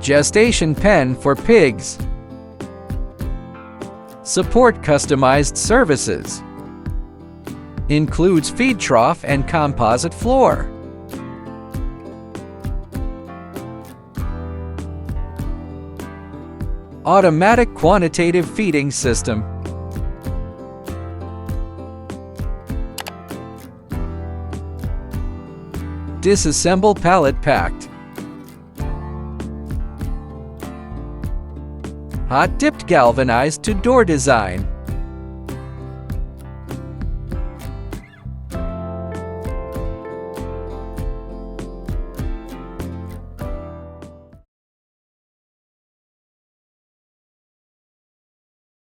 Gestation pen for pigs. Support customized services. Includes feed trough and composite floor. Automatic quantitative feeding system. Disassemble pallet packed. Hot dipped galvanized to door design.